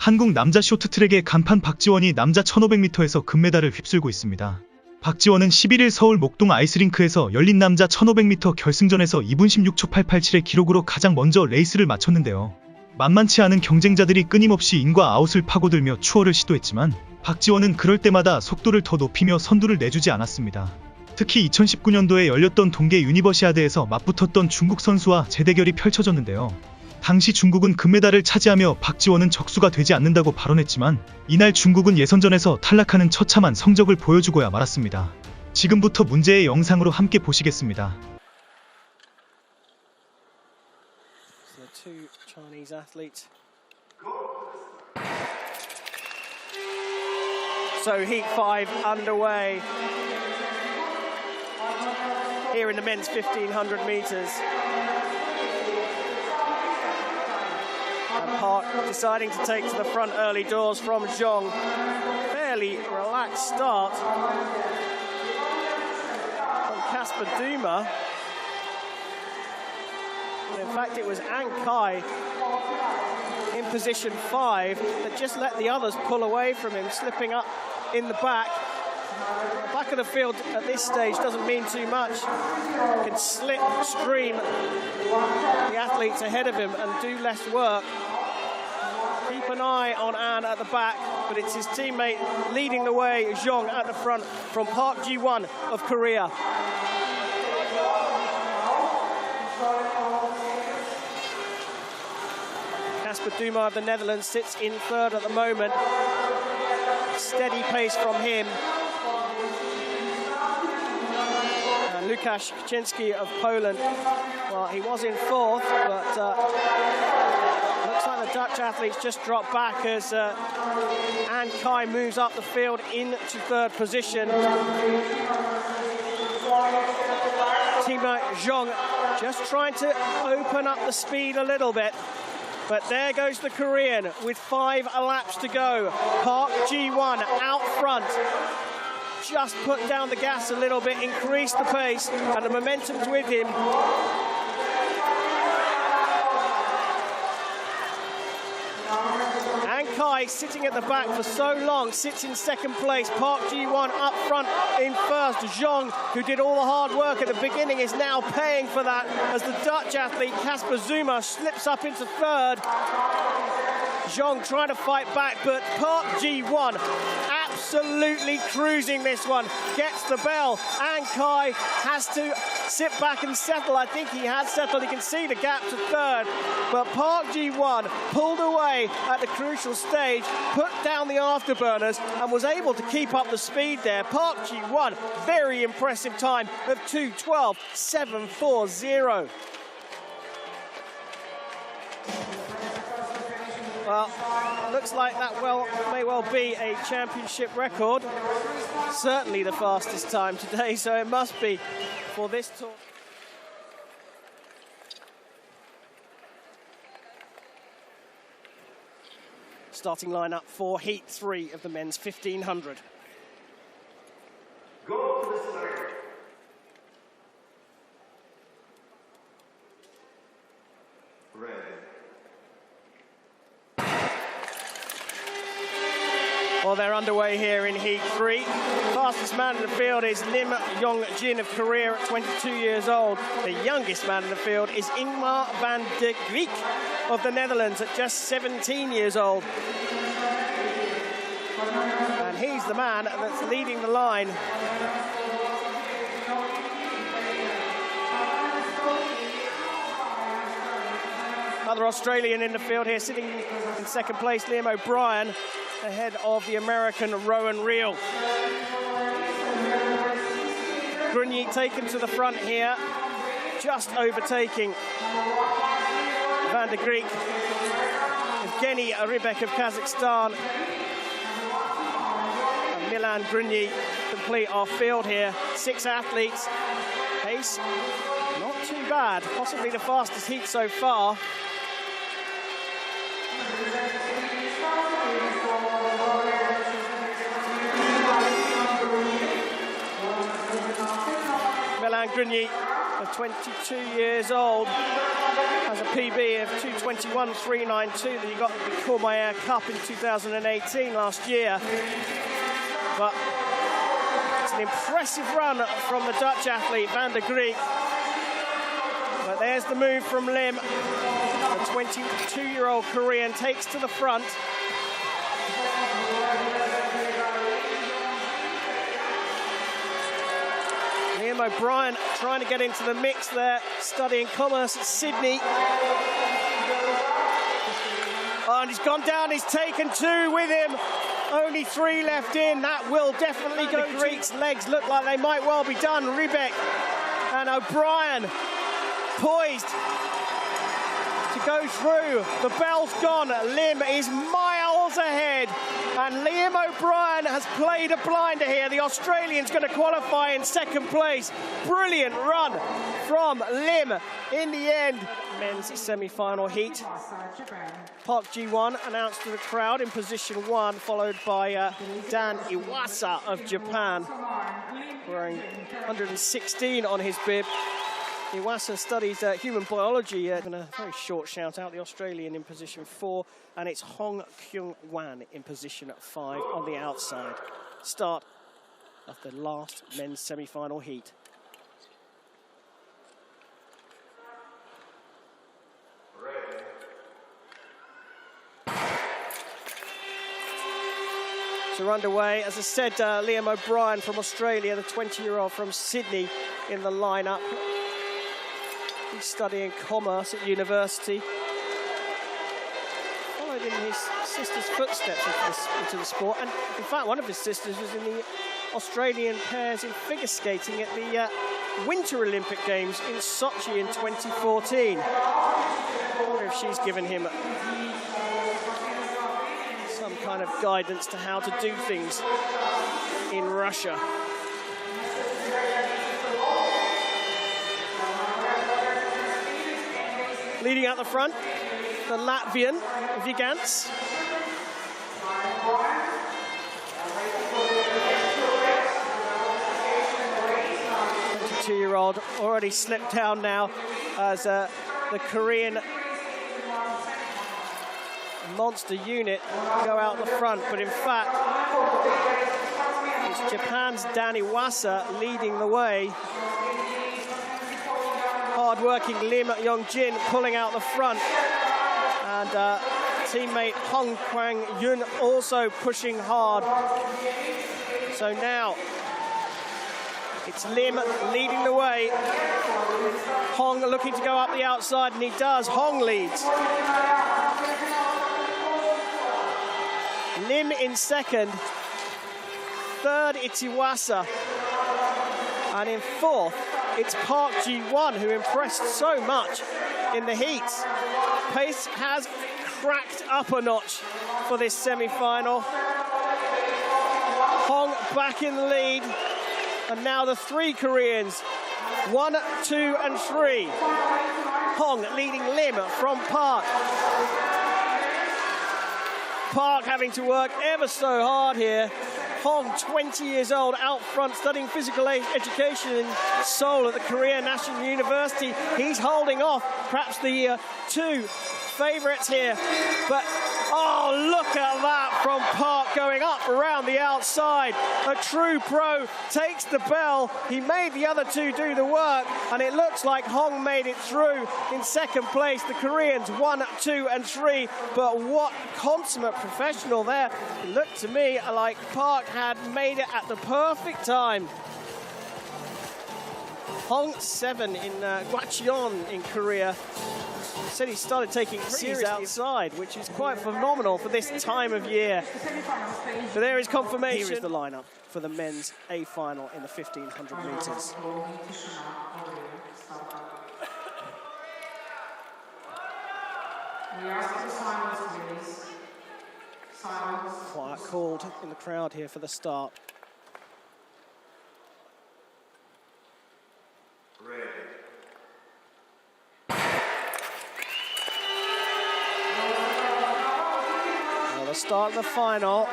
한국 남자 쇼트트랙의 간판 박지원이 남자 1500m에서 금메달을 휩쓸고 있습니다. 박지원은 11일 서울 목동 아이스링크에서 열린 남자 1500m 결승전에서 2분 16초 887의 기록으로 가장 먼저 레이스를 마쳤는데요. 만만치 않은 경쟁자들이 끊임없이 인과 아웃을 파고들며 추월을 시도했지만 박지원은 그럴 때마다 속도를 더 높이며 선두를 내주지 않았습니다. 특히 2019년도에 열렸던 동계유니버시아드에서 맞붙었던 중국 선수와 재대결이 펼쳐졌는데요. 당시 중국은 금메달을 차지하며 박지원은 적수가 되지 않는다고 발언했지만 이날 중국은 예선전에서 탈락하는 처참한 성적을 보여주고야 말았습니다. 지금부터 문제의 영상으로 함께 보시겠습니다. So two Chinese athletes. So heat 5 underway here in the men's 1500 meters. And Park deciding to take to the front early doors from Zhong. Fairly relaxed start from Casper Duma. In fact, it was An Kai in position 5 that just let the others pull away from him, slipping up in the back. The back of the field at this stage doesn't mean too much. He can slip, stream the athletes ahead of him and do less work. Keep an eye on An at the back, but it's his teammate leading the way, Zhong at the front from Park Ji-won of Korea. Casper Duma of the Netherlands sits in third at the moment. Steady pace from him. And Lukasz Kaczynski of Poland, well, he was in fourth, but looks like the Dutch athletes just dropped back as An Kai moves up the field into third position. Teammate Zhong just trying to open up the speed a little bit. But there goes the Korean with 5 laps to go. Park Ji-won out front. Just put down the gas a little bit, increased the pace, and the momentum's with him. An Kai sitting at the back for so long, sits in second place. Park Ji-won up front in first. Zhong, who did all the hard work at the beginning, is now paying for that as the Dutch athlete Casper Duma slips up into third. Zhong trying to fight back, but Park Ji-won absolutely cruising this one. Gets the bell. An Kai has to sit back and settle. I think he has settled. You can see the gap to third. But Park Ji-won pulled away at the crucial stage, put down the afterburners, and was able to keep up the speed there. Park Ji-won, very impressive time of 2:12.740. Well, looks like that may well be a championship record. Certainly the fastest time today, so it must be for this tour. Starting lineup for Heat 3 of the men's 1500. Go to the start. Red. Well, they're underway here in Heat 3. Fastest man in the field is Lim Yong-jin of Korea at 22 years old. The youngest man in the field is Ingmar van de Griek of the Netherlands at just 17 years old. And he's the man that's leading the line. Another Australian in the field here, sitting in second place, Liam O'Brien, ahead of the American Rowan Reel. Grunier taken to the front here, just overtaking Van der Griek. Evgeny Rybek of Kazakhstan and Milan Grunier complete our field here. 6 athletes. Pace not too bad, possibly the fastest heat so far. Milan Grunier of 22 years old, has a PB of 2:21.392 that he got at the Courmayeur Cup in 2018 last year. But it's an impressive run from the Dutch athlete Van der Greek. But there's the move from Lim. The 22-year-old Korean takes to the front. Liam O'Brien trying to get into the mix there, studying commerce at Sydney. Oh, and he's gone down, he's taken two with him. Only three left in. That will definitely go. The Greeks' legs look like they might well be done. Riebeck and O'Brien poised to go through. The bell's gone. Lim is miles ahead. And Liam O'Brien has played a blinder here. The Australian's going to qualify in second place. Brilliant run from Lim in the end. Men's semi-final heat. Park Ji-won announced to the crowd in position 1, followed by Dan Iwasa of Japan, wearing 116 on his bib. Iwasa studies human biology. And a very short shout out, the Australian in position 4, and it's Hong Kyung-wan in position 5 on the outside. Start of the last men's semi-final heat. So we're underway. As I said, Liam O'Brien from Australia, the 20-year-old from Sydney in the lineup. He's studying commerce at university. Followed in his sister's footsteps into the sport. And in fact, one of his sisters was in the Australian pairs in figure skating at the Winter Olympic Games in Sochi in 2014. I wonder if she's given him some kind of guidance to how to do things in Russia. Leading out the front, the Latvian, Vigants. The 22-year-old already slipped down now as the Korean monster unit go out the front, but in fact it's Japan's Dan Iwasa leading the way. Hard-working Lim Yongjin pulling out the front, and teammate Hong Kwang-yun also pushing hard. So now it's Lim leading the way. Hong looking to go up the outside, and he does. Hong leads. Lim in second, third it's Iwasa, and in fourth it's Park Ji-won, who impressed so much in the heats. Pace has cracked up a notch for this semi-final. Hong back in the lead, and now the three Koreans, 1, 2 and 3. Hong leading Lim from Park. Park having to work ever so hard here. Hong, 20 years old, out front, studying physical education in Seoul at the Korea National University. He's holding off perhaps the two favourites here. But, oh, look at that from Park going up around the outside. A true pro takes the bell. He made the other two do the work, and it looks like Hong made it through in second place. The Koreans 1, 2 and 3. But what consummate professional there. It looked to me like Park had made it at the perfect time. Hong 7 in Gwacheon in Korea. Said he started taking it seriously outside, which is quite phenomenal for this time of year. So there is confirmation. Here is the lineup for the men's A final in the 1500 meters. Quiet called in the crowd here for the start. The start of the final.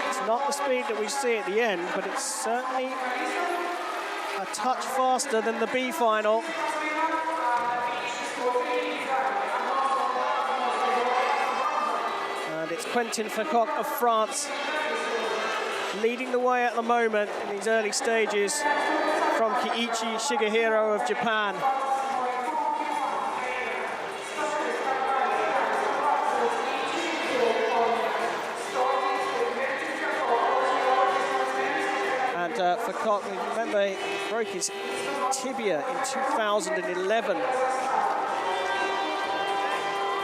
It's not the speed that we see at the end, but it's certainly a touch faster than the B final. And it's Quentin Foucault of France leading the way at the moment in these early stages from Kiichi Shigehiro of Japan. And Foucault, remember, he broke his tibia in 2011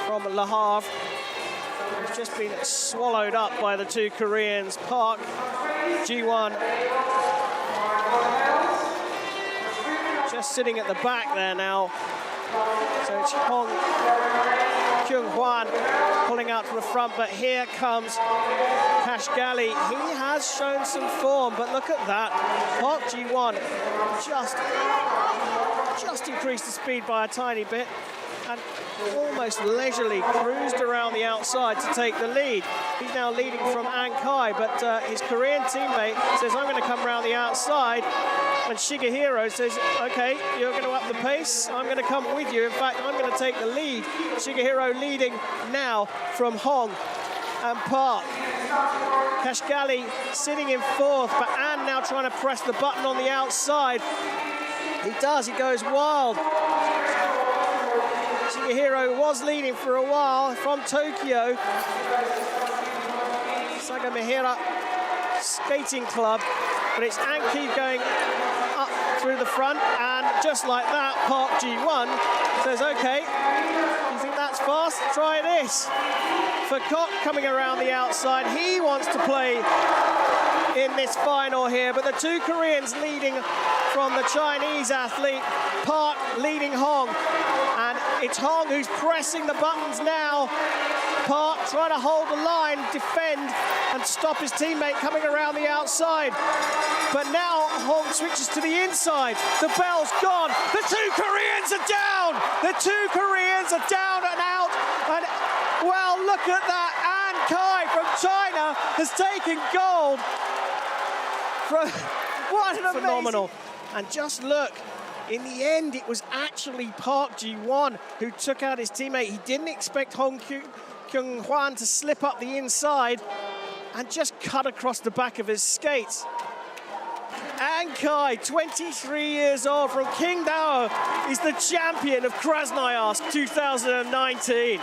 from Le Havre. He's just been swallowed up by the two Koreans. Park Ji-won just sitting at the back there now. So it's Hong Kyung-hwan pulling out to the front, but here comes Kashgali. He has shown some form, but look at that. Park Ji-won just increased the speed by a tiny bit and almost leisurely cruised around the outside to take the lead. He's now leading from An Kai, but his Korean teammate says, I'm going to come around the outside. And Shigehiro says, okay, you're going to up the pace, I'm going to come with you. In fact, I'm going to take the lead. Shigehiro leading now from Hong and Park. Kashgali sitting in fourth, but An now trying to press the button on the outside. He does, he goes wild. Shigehiro was leading for a while from Tokyo. Sagamihara Skating Club, but it's Anki going up through the front, and just like that, Park Ji-won says, okay, you think that's fast? Try this. Foucault coming around the outside, he wants to play in this final here, but the two Koreans leading from the Chinese athlete, Park leading Hong, and it's Hong who's pressing the buttons now. Park trying to hold the line, defend, and stop his teammate coming around the outside. But now Hong switches to the inside. The bell's gone. The two Koreans are down. The two Koreans are down and out. And, well, look at that. An Kai from China has taken gold. What an phenomenal. And just look. In the end, it was actually Park Ji-won who took out his teammate. He didn't expect Hong Kyung-hwan to slip up the inside and just cut across the back of his skates. An Kai, 23 years old from Qingdao, is the champion of Krasnoyarsk 2019.